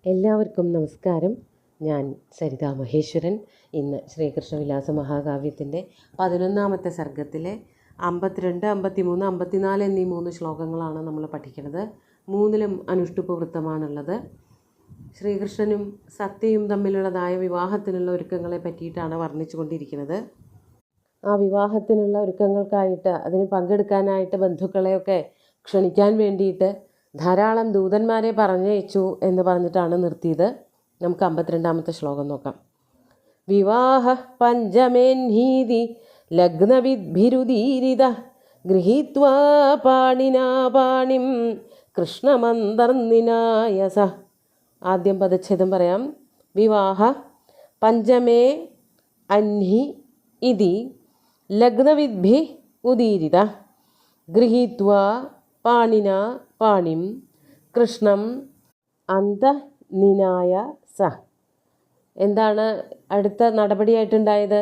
എല്ലാവർക്കും നമസ്കാരം. ഞാൻ സരിതാ മഹേശ്വരൻ. ഇന്ന് ശ്രീകൃഷ്ണവിലാസ മഹാകാവ്യത്തിൻ്റെ 11ാമത്തെ സർഗത്തിലെ 52, 53, 54 എന്നീ 3 ശ്ലോകങ്ങളാണ് നമ്മൾ പഠിക്കുന്നത്. മൂന്നിലും അനുഷ്ടുപ്പ് വൃത്തമാണുള്ളത്. ശ്രീകൃഷ്ണനും സത്യയും തമ്മിലുള്ളതായ വിവാഹത്തിനുള്ള ഒരുക്കങ്ങളെ പറ്റിയിട്ടാണ് വർണ്ണിച്ചു കൊണ്ടിരിക്കുന്നത്. ആ വിവാഹത്തിനുള്ള ഒരുക്കങ്ങൾക്കായിട്ട്, അതിന് പങ്കെടുക്കാനായിട്ട് ബന്ധുക്കളെയൊക്കെ ക്ഷണിക്കാൻ വേണ്ടിയിട്ട് ധാരാളം ദൂതന്മാരെ പറഞ്ഞയച്ചു എന്ന് പറഞ്ഞിട്ടാണ് നിർത്തിയത്. നമുക്ക് 52ാമത്തെ ശ്ലോകം നോക്കാം. വിവാഹ പഞ്ചമേന്നീതി ലഗ്നവിദ്ഭിരുദീരിത ഗൃഹീത്വാ പാണിനാ പാണിം കൃഷ്ണമന്തർനിനായസ. ആദ്യം പദച്ഛേദം പറയാം. വിവാഹ പഞ്ചമേ അഹ്നി ഇതി ലഗ്നവിദ്ഭി ഉദീരിത ഗൃഹീത്വാ പാണിനാ പാണിം കൃഷ്ണം അന്തർനിനായ സ. എന്താണ് അടുത്ത നടപടിയായിട്ടുണ്ടായത്?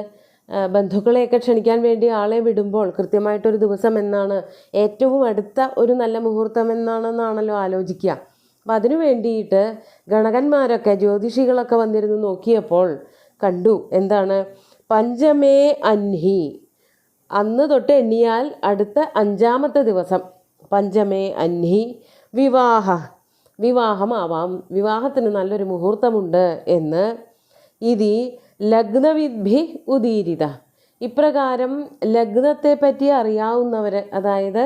ബന്ധുക്കളെയൊക്കെ ക്ഷണിക്കാൻ വേണ്ടി ആളെ വിടുമ്പോൾ കൃത്യമായിട്ടൊരു ദിവസം എന്നാണ്, ഏറ്റവും അടുത്ത ഒരു നല്ല മുഹൂർത്തം എന്നാണെന്നാണല്ലോ ആലോചിക്കുക. അപ്പം അതിനു വേണ്ടിയിട്ട് ഗണകന്മാരൊക്കെ, ജ്യോതിഷികളൊക്കെ വന്നിരുന്ന് നോക്കിയപ്പോൾ കണ്ടു എന്താണ്? പഞ്ചമേ അഹ്നി, അന്ന് തൊട്ട് എണ്ണിയാൽ അടുത്ത 5ാമത്തെ ദിവസം. പഞ്ചമേ അഹ്നി വിവാഹമാവാം, വിവാഹത്തിന് നല്ലൊരു മുഹൂർത്തമുണ്ട് എന്ന്. ഇതി ലഗ്നവിദ്ഭി ഉദീരിത, ഇപ്രകാരം ലഗ്നത്തെ പറ്റി അറിയാവുന്നവർ, അതായത്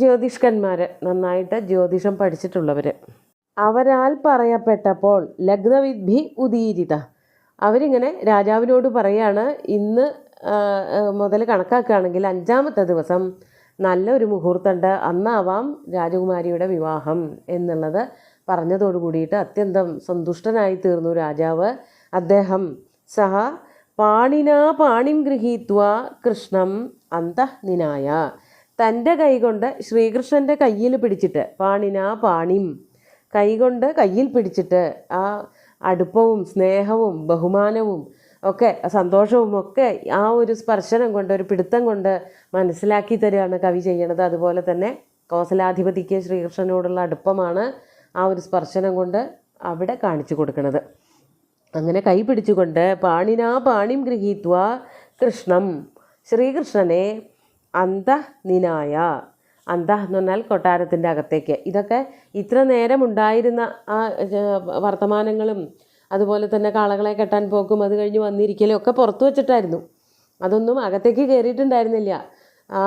ജ്യോതിഷ്കന്മാർ, നന്നായിട്ട് ജ്യോതിഷം പഠിച്ചിട്ടുള്ളവർ, അവരാൽ പറയപ്പെട്ടപ്പോൾ ലഗ്നവിദ്ഭി ഉദീരിത, അവരിങ്ങനെ രാജാവിനോട് പറയാണ്, ഇന്ന് മുതൽ കണക്കാക്കുകയാണെങ്കിൽ 5ാമത്തെ ദിവസം നല്ലൊരു മുഹൂർത്തമുണ്ട്, അന്നാവാം രാജകുമാരിയുടെ വിവാഹം എന്നുള്ളത് പറഞ്ഞതോടു കൂടിയിട്ട് അത്യന്തം സന്തുഷ്ടനായി തീർന്നു രാജാവ്. അദ്ദേഹം സഹ പാണിനാ പാണിം ഗൃഹീത്വാ കൃഷ്ണം അന്തർനിനായ, തൻ്റെ കൈകൊണ്ട് ശ്രീകൃഷ്ണൻ്റെ കയ്യിൽ പിടിച്ചിട്ട്, പാണിനാ പാണിം, കൈകൊണ്ട് കയ്യിൽ പിടിച്ചിട്ട് ആ അടുപ്പവും സ്നേഹവും ബഹുമാനവും ഒക്കെ സന്തോഷവും ഒക്കെ ആ ഒരു സ്പർശനം കൊണ്ട്, ഒരു പിടുത്തം കൊണ്ട് മനസ്സിലാക്കി തരികയാണ് കവി ചെയ്യണത്. അതുപോലെ തന്നെ കോസലാധിപതിക്ക് ശ്രീകൃഷ്ണനോടുള്ള അടുപ്പമാണ് ആ ഒരു സ്പർശനം കൊണ്ട് അവിടെ കാണിച്ചു കൊടുക്കുന്നത്. അങ്ങനെ കൈ പിടിച്ചുകൊണ്ട് പാണിനാ പാണിം ഗൃഹീത്വാ കൃഷ്ണം, ശ്രീകൃഷ്ണനെ അന്തർനിനായ, അന്ത എന്ന് പറഞ്ഞാൽ കൊട്ടാരത്തിൻ്റെ അകത്തേക്ക്. ഇതൊക്കെ ഇത്ര നേരം ഉണ്ടായിരുന്ന ആ വർത്തമാനങ്ങളും അതുപോലെ തന്നെ കാളകളെ കെട്ടാൻ പോക്കും അത് കഴിഞ്ഞ് വന്നിരിക്കലും ഒക്കെ പുറത്തു വച്ചിട്ടായിരുന്നു. അതൊന്നും അകത്തേക്ക് കയറിയിട്ടുണ്ടായിരുന്നില്ല. ആ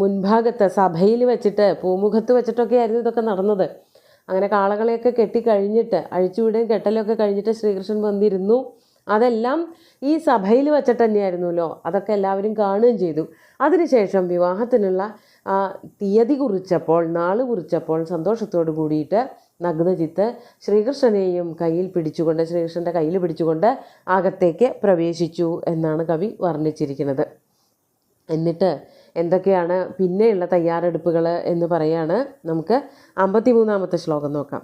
മുൻഭാഗത്ത് സഭയിൽ വെച്ചിട്ട്, പൂമുഖത്ത് വെച്ചിട്ടൊക്കെ ആയിരുന്നു ഇതൊക്കെ നടന്നത്. അങ്ങനെ കാളകളെയൊക്കെ കെട്ടിക്കഴിഞ്ഞിട്ട്, അഴിച്ചുവിടുകയും കെട്ടലൊക്കെ കഴിഞ്ഞിട്ട് ശ്രീകൃഷ്ണൻ വന്നിരുന്നു. അതെല്ലാം ഈ സഭയിൽ വെച്ചിട്ട് തന്നെയായിരുന്നല്ലോ. അതൊക്കെ എല്ലാവരും കാണുകയും ചെയ്തു. അതിനുശേഷം വിവാഹത്തിനുള്ള തീയതി കുറിച്ചപ്പോൾ, നാള് കുറിച്ചപ്പോൾ സന്തോഷത്തോട് കൂടിയിട്ട് നഗ്നജിത്ത് ശ്രീകൃഷ്ണനെയും കയ്യിൽ പിടിച്ചുകൊണ്ട്, ശ്രീകൃഷ്ണൻ്റെ കയ്യിൽ പിടിച്ചുകൊണ്ട് അകത്തേക്ക് പ്രവേശിച്ചു എന്നാണ് കവി വർണ്ണിച്ചിരിക്കുന്നത്. എന്നിട്ട് എന്തൊക്കെയാണ് പിന്നെയുള്ള തയ്യാറെടുപ്പുകൾ എന്ന് പറയാണ്. നമുക്ക് 53ാമത്തെ ശ്ലോകം നോക്കാം.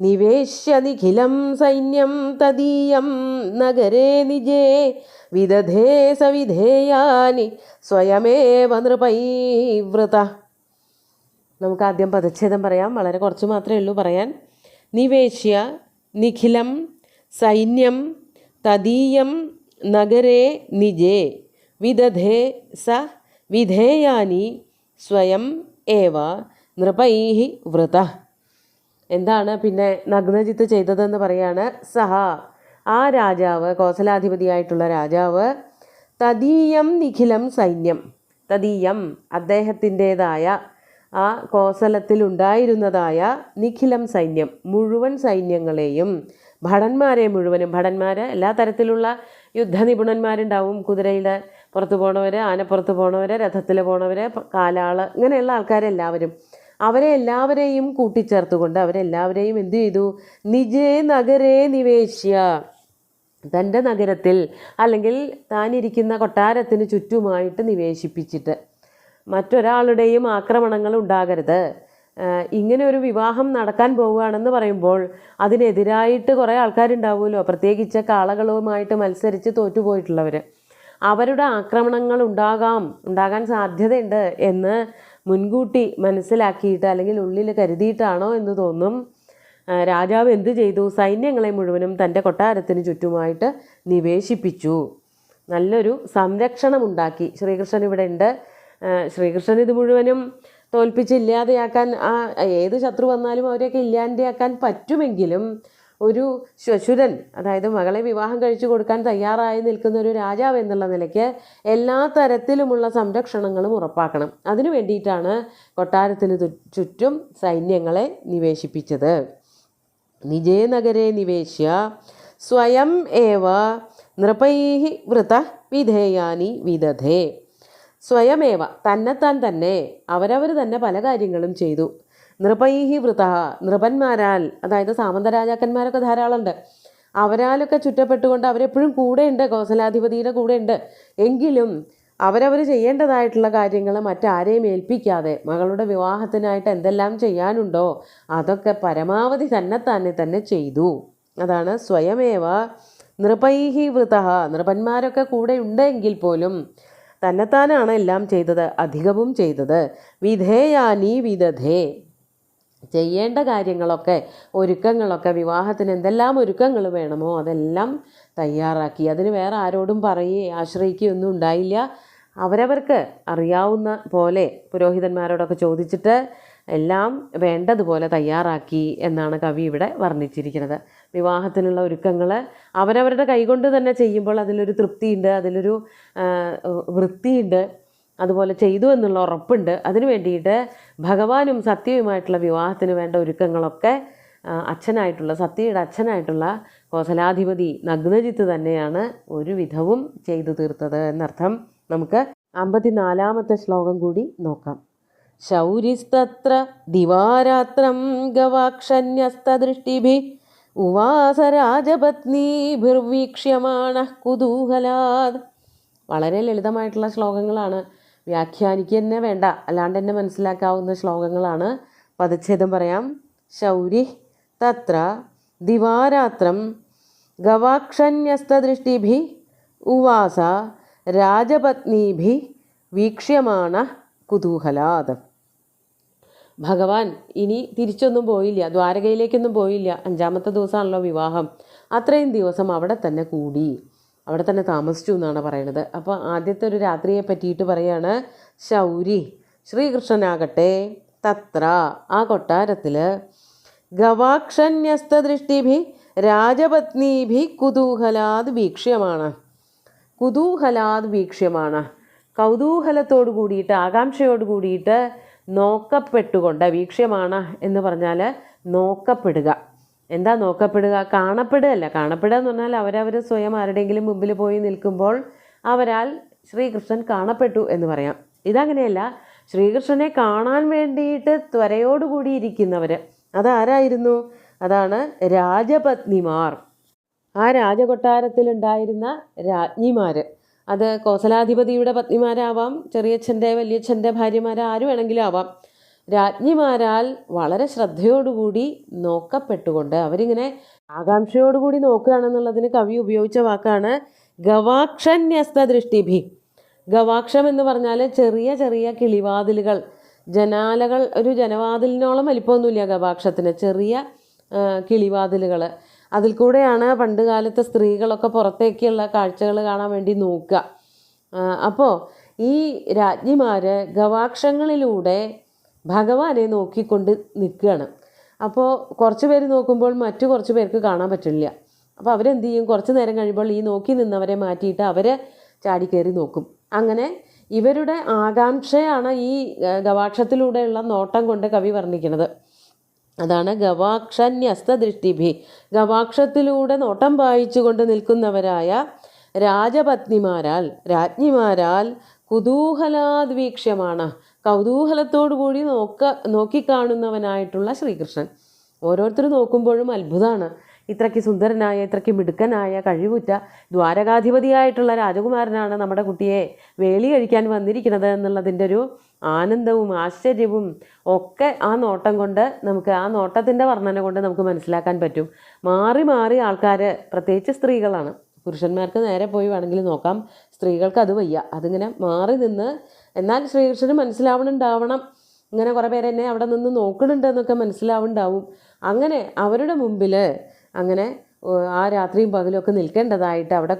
നിവേശ്യ നിഖിലം സൈന്യം തദീയം നഗരേ നിജേ വിദധേ സവിധേയാനി സ്വയമേവ നൃപൈവൃത. നമുക്ക് ആദ്യം പദച്ഛേദം പറയാം. വളരെ കുറച്ച് മാത്രമേ ഉള്ളൂ പറയാൻ. നിവേശ്യ നിഖിലം സൈന്യം തദീയം നഗരേ നിജേ വിദധേ സ വിധേയാനി സ്വയം ഏവ നൃപൈഹി വൃത. എന്താണ് പിന്നെ നഗ്നജിത്ത് ചെയ്തതെന്ന് പറയാണ്. സഹ, ആ രാജാവ്, കോസലാധിപതിയായിട്ടുള്ള രാജാവ്, തദീയം നിഖിലം സൈന്യം, തദീയം അദ്ദേഹത്തിൻ്റേതായ, ആ കോസലത്തിലുണ്ടായിരുന്നതായ നിഖിലം സൈന്യം, മുഴുവൻ സൈന്യങ്ങളെയും, ഭടന്മാരെ മുഴുവനും, ഭടന്മാർ എല്ലാ തരത്തിലുള്ള യുദ്ധനിപുണന്മാരുണ്ടാവും. കുതിരയിൽ പുറത്ത് പോണവർ, ആനപ്പുറത്ത് പോണവർ, രഥത്തിൽ പോണവർ, കാലാള്, ഇങ്ങനെയുള്ള ആൾക്കാരെല്ലാവരും, അവരെ എല്ലാവരെയും കൂട്ടിച്ചേർത്തുകൊണ്ട് അവരെല്ലാവരെയും എന്തു ചെയ്തു? നിജേ നഗരേ നിവേശ്യ, തൻ്റെ നഗരത്തിൽ അല്ലെങ്കിൽ താനിരിക്കുന്ന കൊട്ടാരത്തിന് ചുറ്റുമായിട്ട് നിവേശിപ്പിച്ചിട്ട്, മറ്റൊരാളുടെയും ആക്രമണങ്ങൾ ഉണ്ടാകരുത്. ഇങ്ങനെ ഒരു വിവാഹം നടക്കാൻ പോവുകയാണെന്ന് പറയുമ്പോൾ അതിനെതിരായിട്ട് കുറേ ആൾക്കാരുണ്ടാവുമല്ലോ, പ്രത്യേകിച്ച് കാളകളുമായിട്ട് മത്സരിച്ച് തോറ്റുപോയിട്ടുള്ളവർ. അവരുടെ ആക്രമണങ്ങൾ ഉണ്ടാകാൻ സാധ്യതയുണ്ട് എന്ന് മുൻകൂട്ടി മനസ്സിലാക്കിയിട്ട് അല്ലെങ്കിൽ ഉള്ളിൽ കരുതിയിട്ടാണോ എന്ന് തോന്നും. രാജാവ് എന്തു ചെയ്തു? സൈന്യങ്ങളെ മുഴുവനും തൻ്റെ കൊട്ടാരത്തിന് ചുറ്റുമായിട്ട് നിവേശിപ്പിച്ചു. നല്ലൊരു സംരക്ഷണമുണ്ടാക്കി. ശ്രീകൃഷ്ണൻ ഇവിടെ ഉണ്ട്. ശ്രീകൃഷ്ണൻ ഇത് മുഴുവനും തോൽപ്പിച്ച് ഇല്ലാതെയാക്കാൻ, ഏത് ശത്രു വന്നാലും അവരെയൊക്കെ ഇല്ലാതെയാക്കാൻ പറ്റുമെങ്കിലും ഒരു ശ്വശുരൻ, അതായത് മകളെ വിവാഹം കഴിച്ചു കൊടുക്കാൻ തയ്യാറായി നിൽക്കുന്ന ഒരു രാജാവ് എന്നുള്ള നിലയ്ക്ക് എല്ലാ തരത്തിലുമുള്ള സംരക്ഷണങ്ങളും ഉറപ്പാക്കണം. അതിനു വേണ്ടിയിട്ടാണ് കൊട്ടാരത്തിന് ചുറ്റും സൈന്യങ്ങളെ നിവേശിപ്പിച്ചത്. നിജേ നഗരേ നിവേശ്യ സ്വയം ഏവ നൃപൈഃ വൃത വിധേയാനി വിദധേ. സ്വയമേവ, തന്നെത്താൻ തന്നെ, അവരവർ തന്നെ പല കാര്യങ്ങളും ചെയ്തു. നൃപൈഃ വൃത, നൃപന്മാരാൽ, അതായത് സാമന്ത രാജാക്കന്മാരൊക്കെ ധാരാളമുണ്ട്, അവരാലൊക്കെ ചുറ്റപ്പെട്ടുകൊണ്ട് അവരെപ്പോഴും കൂടെയുണ്ട്, കൗസലാധിപതിയുടെ കൂടെയുണ്ട്. എങ്കിലും അവരവർ ചെയ്യേണ്ടതായിട്ടുള്ള കാര്യങ്ങൾ മറ്റാരെയും ഏൽപ്പിക്കാതെ മകളുടെ വിവാഹത്തിനായിട്ട് എന്തെല്ലാം ചെയ്യാനുണ്ടോ അതൊക്കെ പരമാവധി തന്നെ ചെയ്തു. അതാണ് സ്വയമേവ നൃപൈഃ വൃത. നൃപന്മാരൊക്കെ കൂടെ ഉണ്ടെങ്കിൽ പോലും തന്നെത്താനാണ് എല്ലാം ചെയ്തത്, അധികവും ചെയ്തത്. വിധേയാനി വിദധേ, ചെയ്യേണ്ട കാര്യങ്ങളൊക്കെ, ഒരുക്കങ്ങളൊക്കെ, വിവാഹത്തിന് എന്തെല്ലാം ഒരുക്കങ്ങൾ വേണമോ അതെല്ലാം തയ്യാറാക്കി. അതിന് വേറെ ആരോടും ആശ്രയിക്കുകയൊന്നും ഉണ്ടായില്ല. അവരവർക്ക് അറിയാവുന്ന പോലെ പുരോഹിതന്മാരോടൊക്കെ ചോദിച്ചിട്ട് എല്ലാം വേണ്ടതുപോലെ തയ്യാറാക്കി എന്നാണ് കവി ഇവിടെ വർണ്ണിച്ചിരിക്കുന്നത്. വിവാഹത്തിനുള്ള ഒരുക്കങ്ങൾ അവരവരുടെ കൈകൊണ്ട് തന്നെ ചെയ്യുമ്പോൾ അതിലൊരു തൃപ്തിയുണ്ട്, അതിലൊരു വൃത്തിയുണ്ട്, അതുപോലെ ചെയ്തു എന്നുള്ള ഉറപ്പുണ്ട്. അതിനു വേണ്ടിയിട്ട് ഭഗവാനും സത്യവുമായിട്ടുള്ള വിവാഹത്തിന് വേണ്ട ഒരുക്കങ്ങളൊക്കെ സത്യയുടെ അച്ഛനായിട്ടുള്ള കോസലാധിപതി നഗ്നജിത്ത് തന്നെയാണ് ഒരു വിധവും ചെയ്തു തീർത്തത് എന്നർത്ഥം. നമുക്ക് 54-ാമത്തെ ശ്ലോകം കൂടി നോക്കാം. ശൗരിസ്തത്ര ദിവാരാത്രം ഗവാക്ഷന്യസ്തദൃഷ്ടിഭിः ഉവാസ രാജപത്നീഭിർവീക്ഷ്യമാണഃ കുതൂഹലാത്. വളരെ ലളിതമായിട്ടുള്ള ശ്ലോകങ്ങളാണ്, വ്യാഖ്യാനിക്കുക തന്നെ വേണ്ട, അല്ലാണ്ട് തന്നെ മനസ്സിലാക്കാവുന്ന ശ്ലോകങ്ങളാണ്. പദച്ഛേദം പറയാം. ശൗരി തത്ര ദിവാരാത്രം ഗവാക്ഷന്യസ്തദൃഷ്ടിഭിः ഉവാസ രാജപത്നീഭിः വീക്ഷ്യമാണഃ കുതൂഹലാത്. ഭഗവാൻ ഇനി തിരിച്ചൊന്നും പോയില്ല, ദ്വാരകയിലേക്കൊന്നും പോയില്ല. 5-ാമത്തെ ദിവസമാണല്ലോ വിവാഹം. അത്രയും ദിവസം അവിടെ തന്നെ കൂടി, അവിടെ തന്നെ താമസിച്ചു എന്നാണ് പറയണത്. അപ്പോൾ ആദ്യത്തെ ഒരു രാത്രിയെ പറ്റിയിട്ട് പറയാണ്. ശൗരി, ശ്രീകൃഷ്ണനാകട്ടെ, തത്ര, ആ കൊട്ടാരത്തിൽ, ഗവാക്ഷന്യസ്തദൃഷ്ടിഭി രാജപത്നീഭി കുതൂഹലാത് വീക്ഷ്യമാണ്. കുതൂഹലാത് വീക്ഷ്യമാണ്, കൗതൂഹലത്തോടു കൂടിയിട്ട്, ആകാംക്ഷയോട് കൂടിയിട്ട് നോക്കപ്പെട്ടുകൊണ്ട്. വീക്ഷ്യമാണ് എന്ന് പറഞ്ഞാൽ നോക്കപ്പെടുക. എന്താ നോക്കപ്പെടുക? കാണപ്പെടുകയല്ല. കാണപ്പെടുക എന്ന് പറഞ്ഞാൽ അവരവർ സ്വയം ആരുടെയെങ്കിലും മുമ്പിൽ പോയി നിൽക്കുമ്പോൾ അവരാൽ ശ്രീകൃഷ്ണൻ കാണപ്പെട്ടു എന്ന് പറയാം. ഇതങ്ങനെയല്ല. ശ്രീകൃഷ്ണനെ കാണാൻ വേണ്ടിയിട്ട് ത്വരയോടുകൂടി ഇരിക്കുന്നവർ, അതാരായിരുന്നു? അതാണ് രാജപത്നിമാർ. ആ രാജകൊട്ടാരത്തിലുണ്ടായിരുന്ന രാജ്ഞിമാർ, അത് കോസലാധിപതിയുടെ പത്നിമാരാവാം, ചെറിയച്ഛൻ്റെ വലിയച്ഛൻ്റെ ഭാര്യമാർ, ആര് വേണമെങ്കിലും ആവാം. രാജ്ഞിമാരാൽ വളരെ ശ്രദ്ധയോടുകൂടി നോക്കപ്പെട്ടുകൊണ്ട്, അവരിങ്ങനെ ആകാംക്ഷയോടുകൂടി നോക്കുകയാണെന്നുള്ളതിന് കവി ഉപയോഗിച്ച വാക്കാണ് ഗവാക്ഷന്യസ്തദൃഷ്ടിഭി. ഗവാക്ഷം എന്ന് പറഞ്ഞാൽ ചെറിയ ചെറിയ കിളിവാതിലുകൾ, ജനാലകൾ. ഒരു ജനവാതിലിനോളം വലിപ്പമൊന്നുമില്ല ഗവാക്ഷത്തിന്, ചെറിയ കിളിവാതിലുകൾ. അതിൽ കൂടെയാണ് പണ്ട് കാലത്തെ സ്ത്രീകളൊക്കെ പുറത്തേക്കുള്ള കാഴ്ചകൾ കാണാൻ വേണ്ടി നോക്കുക. അപ്പോൾ ഈ രാജ്ഞിമാർ ഗവാക്ഷങ്ങളിലൂടെ ഭഗവാനെ നോക്കിക്കൊണ്ട് നിൽക്കുകയാണ്. അപ്പോൾ കുറച്ച് പേര് നോക്കുമ്പോൾ മറ്റു കുറച്ച് പേർക്ക് കാണാൻ പറ്റില്ല. അപ്പോൾ അവരെന്ത് ചെയ്യും? കുറച്ച് നേരം കഴിയുമ്പോൾ ഈ നോക്കി നിന്നവരെ മാറ്റിയിട്ട് അവർ ചാടിക്കയറി നോക്കും. അങ്ങനെ ഇവരുടെ ആകാംക്ഷയാണ് ഈ ഗവാക്ഷത്തിലൂടെയുള്ള നോട്ടം കൊണ്ട് കവി വർണ്ണിക്കുന്നത്. അതാണ് ഗവാക്ഷന്യസ്തദൃഷ്ടിഭി. ഗവാക്ഷത്തിലൂടെ നോട്ടം പായിച്ചു കൊണ്ട് നിൽക്കുന്നവരായ രാജപത്നിമാരാൽ, രാജ്ഞിമാരാൽ കുതൂഹലാത് വീക്ഷ്യമാണ്, കൗതൂഹലത്തോടു കൂടി നോക്കിക്കാണുന്നവനായിട്ടുള്ള ശ്രീകൃഷ്ണൻ. ഓരോരുത്തർ നോക്കുമ്പോഴും അത്ഭുതമാണ്. ഇത്രയ്ക്ക് സുന്ദരനായ, ഇത്രയ്ക്ക് മിടുക്കനായ, കഴിവുറ്റ ദ്വാരകാധിപതിയായിട്ടുള്ള രാജകുമാരനാണ് നമ്മുടെ കുട്ടിയെ വേലി കഴിക്കാൻ വന്നിരിക്കുന്നത് എന്നുള്ളതിൻ്റെ ഒരു ആനന്ദവും ആശ്ചര്യവും ഒക്കെ ആ നോട്ടം കൊണ്ട് നമുക്ക്, ആ നോട്ടത്തിൻ്റെ വർണ്ണന കൊണ്ട് നമുക്ക് മനസ്സിലാക്കാൻ പറ്റും. മാറി മാറി ആൾക്കാർ, പ്രത്യേകിച്ച് സ്ത്രീകളാണ്, പുരുഷന്മാർക്ക് നേരെ പോയി വേണമെങ്കിൽ നോക്കാം, സ്ത്രീകൾക്ക് അത് വയ്യ. അതിങ്ങനെ മാറി നിന്ന്, എന്നാൽ ശ്രീകൃഷ്ണന് മനസ്സിലാവണുണ്ടാവണം ഇങ്ങനെ കുറേ പേര് എന്നെ അവിടെ നിന്ന് നോക്കുന്നുണ്ടെന്നൊക്കെ മനസ്സിലാവുണ്ടാവും. അങ്ങനെ അവരുടെ മുമ്പിൽ അങ്ങനെ ആ രാത്രിയും പകലുമൊക്കെ നിൽക്കേണ്ടതായിട്ട് അവിടെ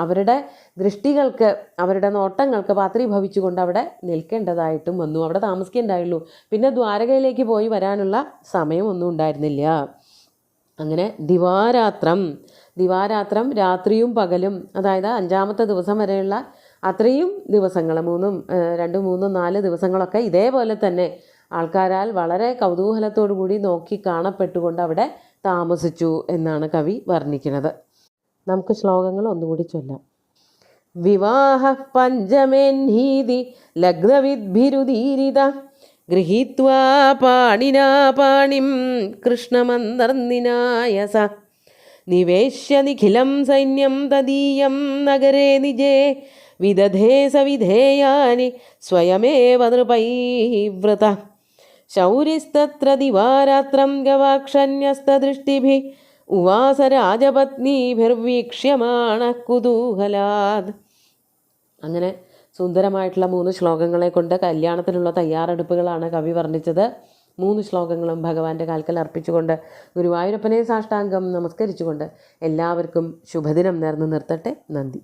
അവരുടെ ദൃഷ്ടികൾക്ക്, അവരുടെ നോട്ടങ്ങൾക്ക് പാത്രീഭവിച്ചുകൊണ്ട് അവിടെ നിൽക്കേണ്ടതായിട്ടും വന്നു. അവിടെ താമസിക്കേണ്ടായുള്ളൂ. പിന്നെ ദ്വാരകയിലേക്ക് പോയി വരാനുള്ള സമയമൊന്നും ഉണ്ടായിരുന്നില്ല. അങ്ങനെ ദിവാരാത്രം രാത്രിയും പകലും, അതായത് 5-ാമത്തെ ദിവസം വരെയുള്ള അത്രയും ദിവസങ്ങൾ, 2, 3, 4 ദിവസങ്ങളൊക്കെ ഇതേപോലെ തന്നെ ആൾക്കാരാൽ വളരെ കൗതൂഹലത്തോടു കൂടി നോക്കി കാണപ്പെട്ടുകൊണ്ട് അവിടെ താമസിച്ചു എന്നാണ് കവി വർണ്ണിക്കുന്നത്. നമുക്ക് ശ്ലോകങ്ങൾ ഒന്നുകൂടി ചൊല്ലാം. വിവാഹ പഞ്ചമേന്നീതി ലഗ്നവിദ്ഭിരുദീരിത ഗൃഹീത്വാ പാണിനാ പാണിം കൃഷ്ണമന്തർനിനായസ നിവേശ്യ നിഖിലം സൈന്യം തദീയം നഗരേ നിജേ വിദധേ സവിധേയാനി സ്വയമേവ നൃപൈവ്രത ശൗരിസ്തത്ര ദിവാരാത്രം ഗവാക്ഷന്യസ്തദൃഷ്ടിഭിः ഉവാസ രാജപത്നീഭിർവീക്ഷ്യമാണ കുതൂഹലാത്. അങ്ങനെ സുന്ദരമായിട്ടുള്ള 3 ശ്ലോകങ്ങളെ കൊണ്ട് കല്യാണത്തിനുള്ള തയ്യാറെടുപ്പുകളാണ് കവി വർണ്ണിച്ചത്. 3 ശ്ലോകങ്ങളും ഭഗവാന്റെ കാൽക്കൽ അർപ്പിച്ചുകൊണ്ട് ഗുരുവായൂരപ്പനെ സാഷ്ടാംഗം നമസ്കരിച്ചുകൊണ്ട് എല്ലാവർക്കും ശുഭദിനം നേർന്നു നിർത്തട്ടെ. നന്ദി.